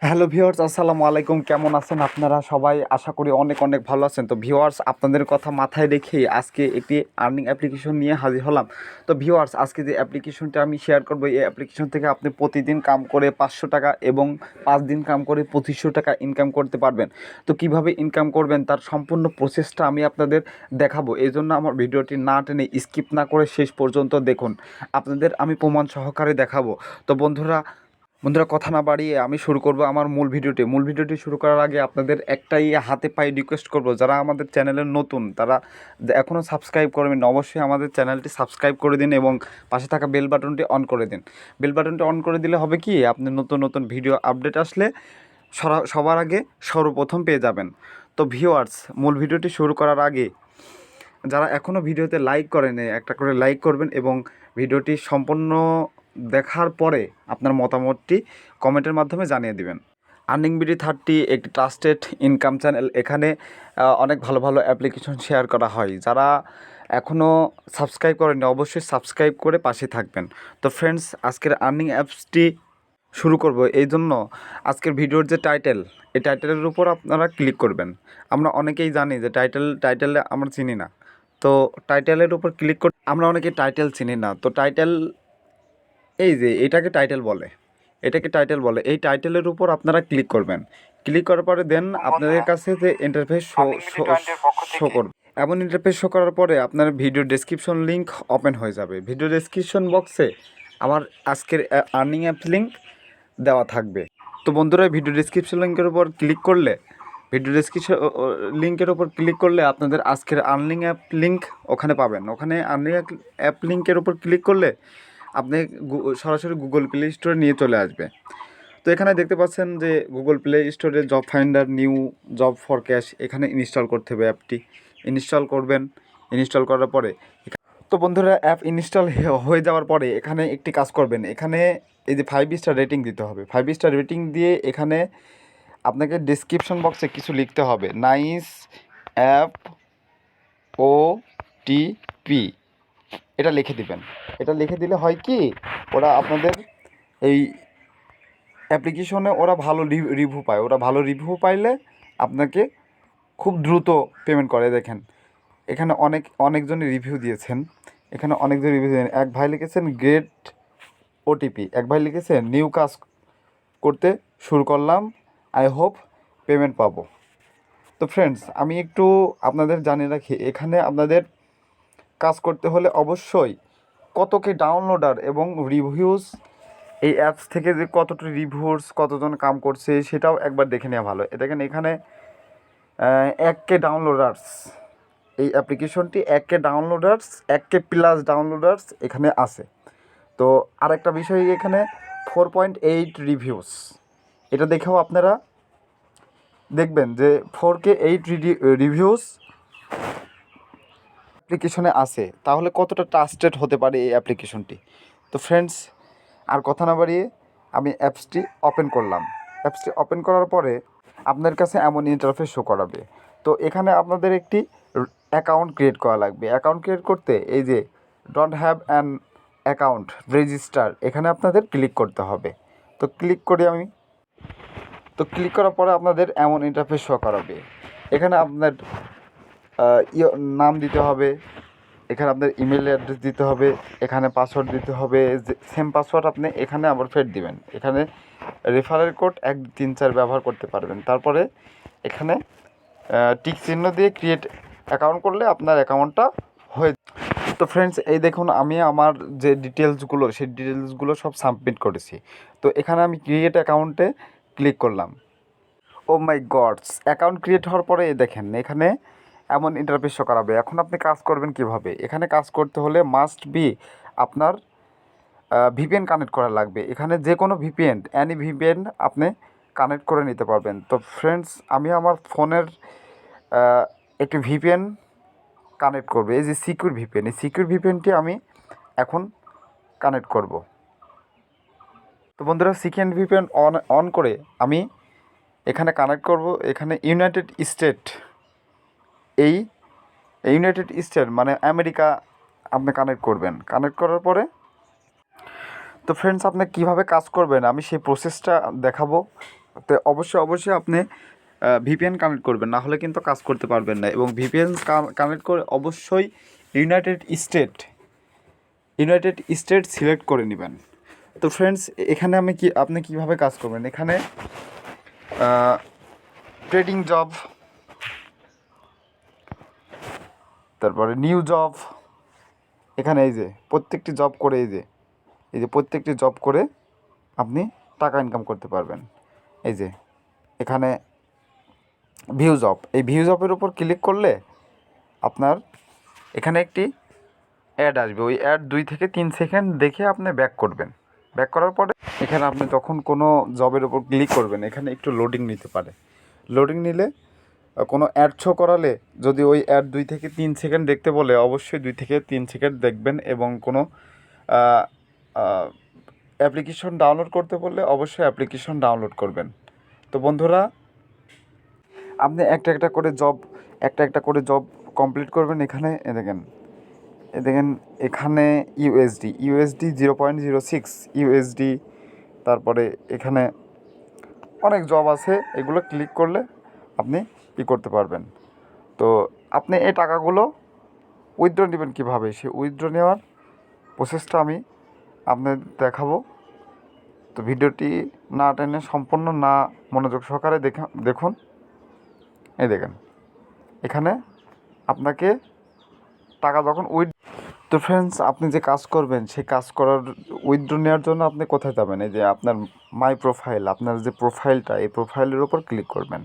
Hello viewers, আসসালামু আলাইকুম। কেমন আছেন আপনারা সবাই? আশা করি অনেক অনেক ভালো আছেন। তো ভিউয়ার্স, আপনাদের কথা মাথায় রেখেই আজকে একটি আর্নিং অ্যাপ্লিকেশন নিয়ে হাজির হলাম। তো ভিউয়ার্স, আজকে যে অ্যাপ্লিকেশনটা আমি শেয়ার করব, এই অ্যাপ্লিকেশন থেকে আপনি প্রতিদিন কাম করে 500 টাকা এবং 5 দিন কাম করে 2500 টাকা ইনকাম করতে পারবেন। তো কিভাবে ইনকাম করবেন তার সম্পূর্ণ প্রসেসটা আমি আপনাদের দেখাবো। এই জন্য আমার ভিডিওটি না টেনে স্কিপ না করে শেষ পর্যন্ত দেখুন। আপনাদের আমি প্রমাণ সহকারে দেখাবো। তো বন্ধুরা কথা না বাড়িয়ে আমি শুরু করব আমার মূল ভিডিওটি শুরু করার আগে আপনাদের একটাই হাতে পায়ে রিকোয়েস্ট করব, যারা আমাদের চ্যানেলের নতুন তারা এখনও সাবস্ক্রাইব করবেন, অবশ্যই আমাদের চ্যানেলটি সাবস্ক্রাইব করে দিন এবং পাশে থাকা বেল বাটনটি অন করে দিন। বেল বাটনটি অন করে দিলে হবে কি, আপনি নতুন নতুন ভিডিও আপডেট আসলে সবার আগে সর্বপ্রথম পেয়ে যাবেন। তো ভিউয়ার্স, মূল ভিডিওটি শুরু করার আগে যারা এখনও ভিডিওতে লাইক করেনি, একটা করে লাইক করবেন এবং ভিডিওটি সম্পূর্ণ দেখার পরে আপনার মতামতটি কমেন্টের মাধ্যমে জানিয়ে দিবেন। আর্নিং বিডি 30 একটি ট্রাস্টেড ইনকাম চ্যানেল। এখানে অনেক ভালো ভালো অ্যাপ্লিকেশন শেয়ার করা হয়। যারা এখনও সাবস্ক্রাইব করেনি অবশ্যই সাবস্ক্রাইব করে পাশে থাকবেন। তো ফ্রেন্ডস, আজকের আর্নিং অ্যাপসটি শুরু করব। এই জন্য আজকের ভিডিওর যে টাইটেল, এই টাইটেলের উপর আপনারা ক্লিক করবেন। আমরা অনেকেই জানি যে টাইটেলে আমরা চিনি না। তো টাইটেলের উপর ক্লিক করে আমরা অনেকে টাইটেল চিনি না। তো টাইটেল, এই যে এটাকে টাইটেল বলে, এই টাইটেলের উপর আপনারা ক্লিক করবেন। ক্লিক করার পরে দেন আপনাদের কাছে যে ইন্টারফেস শো করবে। এমন ইন্টারফেস শো করার পরে আপনার ভিডিও ডেসক্রিপশন লিঙ্ক ওপেন হয়ে যাবে। ভিডিও ডেসক্রিপশন বক্সে আমার আজকের আর্নিং অ্যাপ লিঙ্ক দেওয়া থাকবে। তো বন্ধুরা, ভিডিও ডেসক্রিপশন লিঙ্কের উপর ক্লিক করলে আপনাদের আজকের আর্নিং অ্যাপ লিঙ্ক ওখানে পাবেন। ওখানে আর্নিং অ্যাপ লিঙ্কের উপর ক্লিক করলে আপনি সরাসরি গুগল প্লে স্টোরে নিয়ে চলে আসবে। তো এখানে দেখতে পাচ্ছেন যে গুগল প্লে স্টোরে job finder new job for cash, এখানে ইনস্টল করতে হবে। অ্যাপটি ইনস্টল করবেন। ইনস্টল করার পরে তো বন্ধুরা, অ্যাপ ইনস্টল হয়ে যাওয়ার পরে এখানে একটি কাজ করবেন। এখানে এই যে 5 স্টার রেটিং দিতে হবে। 5 স্টার রেটিং দিয়ে এখানে আপনাকে ডেসক্রিপশন বক্সে কিছু লিখতে হবে। নাইস অ্যাপ ও টি পি, এটা লিখে দিবেন। এটা লিখে দিলে হয় কি, ওরা আপনাদের এই অ্যাপ্লিকেশনে ওরা ভালো রিভিউ পায়। ভালো রিভিউ পাইলে আপনাকে খুব দ্রুত পেমেন্ট করে। দেখেন এখানে অনেকজনই রিভিউ দিয়েছেন। এক ভাই লিখেছেন গ্রেট ওটিপি, এক ভাই লিখেছেন নিউ কাজ করতে শুরু করলাম, আই হোপ পেমেন্ট পাবো। তো ফ্রেন্ডস, আমি একটু আপনাদের জানিয়ে রাখি, এখানে আপনাদের কাজ করতে হলে অবশ্যই কতকে ডাউনলোডার এবং রিভিউস, এই অ্যাপস থেকে যে কতটা রিভিউস, কতজন কাম করছে সেটাও একবার দেখে নেওয়া ভালো। দেখেন এখানে 1K ডাউনলোডার্স, এই অ্যাপ্লিকেশনটি 1K প্লাস ডাউনলোডার্স এখানে আছে। তো আরেকটা বিষয়, এখানে 4.8 রিভিউস, এটা দেখেও আপনারা দেখবেন যে 4K8 রিভিউস অ্যাপ্লিকেশনে আছে। তাহলে কতটা ট্রাস্টেড হতে পারে এই অ্যাপ্লিকেশনটি। তো ফ্রেন্ডস, আর কথা না বাড়িয়ে আমি অ্যাপসটি ওপেন করলাম। অ্যাপসটি ওপেন করার পরে আপনার কাছে এমন ইন্টারফেস শো করাবে। তো এখানে আপনাদের একটি অ্যাকাউন্ট ক্রিয়েট করা লাগবে। অ্যাকাউন্ট ক্রিয়েট করতে এই যে don't have an account register, এখানে আপনাদের ক্লিক করতে হবে। তো ক্লিক করার পরে আপনাদের এমন ইন্টারফেস শো করাবে। এখানে আপনার নাম দিতে হবে, এখানে আপনার ইমেল অ্যাড্রেস দিতে হবে, এখানে পাসওয়ার্ড দিতে হবে। সেম পাসওয়ার্ড আপনি এখানে আবার ফের দিবেন। এখানে রেফারেল কোড 1 2 3 4 ব্যবহার করতে পারবেন। তারপরে এখানে টিক চিহ্ন দিয়ে ক্রিয়েট অ্যাকাউন্ট করলে আপনার অ্যাকাউন্টটা হয়ে। তো ফ্রেন্ডস, এই দেখুন আমি আমার যে ডিটেলসগুলো সব সাবমিট করেছি। তো এখানে আমি ক্রিয়েট অ্যাকাউন্টে ক্লিক করলাম। ও মাই গডস, অ্যাকাউন্ট ক্রিয়েট হওয়ার পরে দেখেন এখানে এমন ইন্টারফেস শো করাবে। এখন আপনি কাজ করবেন কিভাবে? এখানে কাজ করতে হলে মাস্ট বি আপনার ভিপিএন কানেক্ট করা লাগবে। এখানে যে কোনো এনি ভিপিএন আপনি কানেক্ট করে নিতে পারবেন। তো ফ্রেন্ডস, আমি আমার ফোনের একটি ভিপিএন কানেক্ট করব। এই যে এই সিকিউর ভিপিএনটি আমি এখন কানেক্ট করব। তো বন্ধুরা, সিকিউর ভিপিএন অন করে আমি এখানে কানেক্ট করব। এখানে ইউনাইটেড স্টেট মানে আমেরিকা আপনি কানেক্ট করবেন। কানেক্ট করার পরে তো ফ্রেন্ডস, আপনি কীভাবে কাজ করবেন আমি সেই প্রসেসটা দেখাবো। তো অবশ্যই আপনি ভিপিএন কানেক্ট করবেন, না হলে কিন্তু কাজ করতে পারবেন না। এবং ভিপিএন কানেক্ট করে অবশ্যই ইউনাইটেড স্টেট সিলেক্ট করে নেবেন। তো ফ্রেন্ডস, এখানে আপনি কীভাবে কাজ করবেন, এখানে ট্রেডিং জব, তারপরে নিউ জব, এখানে এই যে প্রত্যেকটি জব করে এই যে প্রত্যেকটি জব করে আপনি টাকা ইনকাম করতে পারবেন। এই যে এখানে ভিউ জব, এই ভিউ জবের উপর ক্লিক করলে আপনার এখানে একটি অ্যাড আসবে। ওই অ্যাড 2 থেকে 3 সেকেন্ড দেখে আপনি ব্যাক করবেন। ব্যাক করার পরে এখানে আপনি যখন কোনো জবের উপর ক্লিক করবেন, এখানে একটু লোডিং নিতে পারে। লোডিং নিলে কোনো অ্যাড শো করালে যদি ওই অ্যাড 2 থেকে 3 সেকেন্ড দেখতে বলে, অবশ্যই 2 থেকে 3 সেকেন্ড দেখবেন। এবং কোনো অ্যাপ্লিকেশন ডাউনলোড করতে বললে অবশ্যই অ্যাপ্লিকেশন ডাউনলোড করবেন। তো বন্ধুরা, আপনি একটা একটা করে জব কমপ্লিট করবেন। এখানে দেখেন এখানে ইউএসডি 0.06 ইউএসডি, তারপরে এখানে অনেক জব আছে। এগুলো ক্লিক করলে আপনি করতে পারবেন। তো আপনি এই টাকাগুলো উইথড্র নেবেন কীভাবে, সেই উইথড্র নেওয়ার প্রসেসটা আমি আপনাদের দেখাবো। তো ভিডিওটি না টেনে সম্পূর্ণ না মনোযোগ সহকারে দেখুন। এই দেখেন এখানে আপনাকে টাকা যখন তো ফ্রেন্ডস, আপনি যে কাজ করবেন সেই কাজ করার উইথড্র নেওয়ার জন্য আপনি কোথায় যাবেন, এই যে আপনার মাই প্রোফাইল, আপনার যে প্রোফাইলটা, এই প্রোফাইলের উপর ক্লিক করবেন।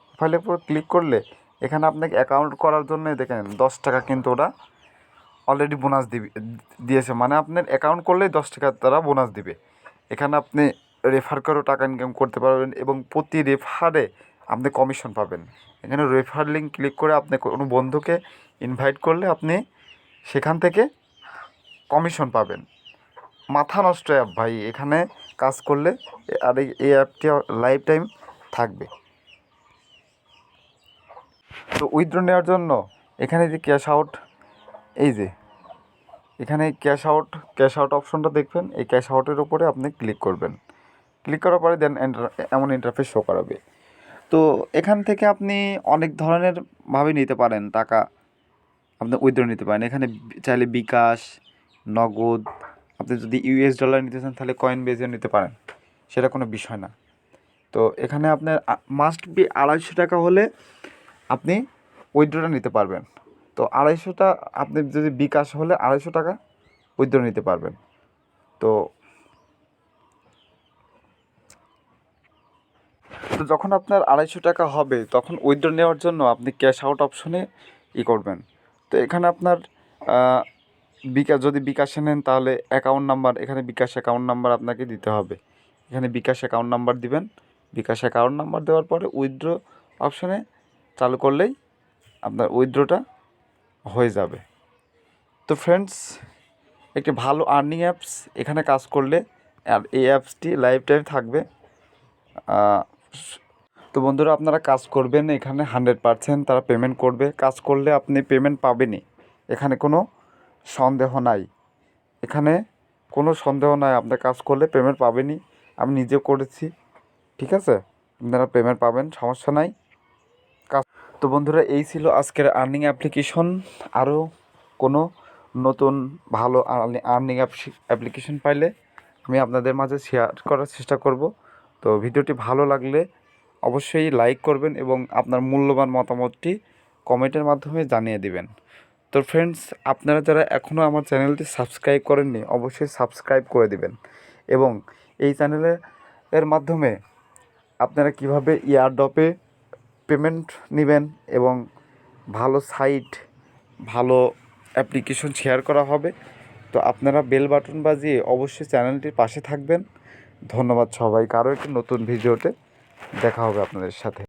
প্রোফাইলের উপর ক্লিক করলে এখানে আপনাকে অ্যাকাউন্ট করার জন্য দেখেন 10 টাকা কিন্তু ওরা অলরেডি বোনাস দিয়েছে। মানে আপনার অ্যাকাউন্ট করলেই 10 টাকা তারা বোনাস দিবে। এখানে আপনি রেফার করেও টাকা ইনকাম করতে পারবেন এবং প্রতি রেফারে আপনি কমিশন পাবেন। এখানে রেফার লিঙ্ক ক্লিক করে আপনি কোনো বন্ধুকে ইনভাইট করলে আপনি সেখান থেকে কমিশন পাবেন। মাথা নষ্ট অ্যাপ ভাই, এখানে কাজ করলে। আর এই অ্যাপটি লাইফ টাইম থাকবে। তো উইথড্র নেওয়ার জন্য এখানে যে ক্যাশ আউট, এই যে এখানে ক্যাশ আউট অপশনটা দেখবেন। এই ক্যাশ আউটের উপরে আপনি ক্লিক করবেন। ক্লিক করার পরে দেন এমন ইন্টারফেস শো করাবে। তো এখান থেকে আপনি অনেক ধরনের ভাবে নিতে পারেন টাকা, আপনি উইথড্র নিতে পারেন। এখানে চাইলে বিকাশ, নগদ, আপনি যদি ইউএস ডলার নিতে চান তাহলে কয়েন বেজে নিতে পারেন, সেটা কোনো বিষয় না। তো এখানে আপনার মাস্ট বি 250 টাকা হলে আপনি উইথড্রটা নিতে পারবেন। তো 250টা, আপনি যদি বিকাশ হলে 250 টাকা উইথড্র নিতে পারবেন। তো যখন আপনার 250 টাকা হবে তখন উইথড্র নেওয়ার জন্য আপনি ক্যাশ আউট অপশনে করবেন। তো এখানে আপনার যদি বিকাশে নেন তাহলে অ্যাকাউন্ট নাম্বার, এখানে বিকাশ অ্যাকাউন্ট নাম্বার আপনাকে দিতে হবে। এখানে বিকাশ অ্যাকাউন্ট নাম্বার দিবেন। বিকাশ অ্যাকাউন্ট নাম্বার দেওয়ার পরে উইথড্র অপশনে চালু করলেই আপনার উইথড্রটা হয়ে যাবে। তো ফ্রেন্ডস, একটি ভালো আর্নিং অ্যাপস এখানে কাজ করলে, আর এই অ্যাপসটি লাইফ টাইম থাকবে। তো বন্ধুরা, আপনারা কাজ করবেন, এখানে 100% তারা পেমেন্ট করবে। কাজ করলে আপনি পেমেন্ট পাবেনই, এখানে কোনো সন্দেহ নাই। আপনার কাজ করলে পেমেন্ট পাবেনই। আমি নিজেও করেছি, ঠিক আছে? আপনারা পেমেন্ট পাবেন, সমস্যা নাই। তো বন্ধুরা, এই ছিল আজকের আর্নিং অ্যাপ্লিকেশন। আরও কোনো নতুন ভালো আর্নিং অ্যাপ্লিকেশন পাইলে আমি আপনাদের মাঝে শেয়ার করার চেষ্টা করব। তো ভিডিওটি ভালো লাগলে অবশ্যই লাইক করবেন এবং আপনার মূল্যবান মতামতটি কমেন্টের মাধ্যমে জানিয়ে দিবেন। তো ফ্রেন্ডস, আপনারা যারা এখনও আমার চ্যানেলটি সাবস্ক্রাইব করেননি অবশ্যই সাবস্ক্রাইব করে দিবেন। এবং এই চ্যানেলের মাধ্যমে আপনারা কিভাবে এয়ারড্রপে পেমেন্ট নেবেন এবং ভালো সাইট, ভালো অ্যাপ্লিকেশন শেয়ার করা হবে। তো আপনারা বেল বাটন বাজিয়ে অবশ্যই চ্যানেলটির পাশে থাকবেন। ধন্যবাদ সবাইকে। আরও একটি নতুন ভিডিওতে দেখা হবে আপনাদের সাথে।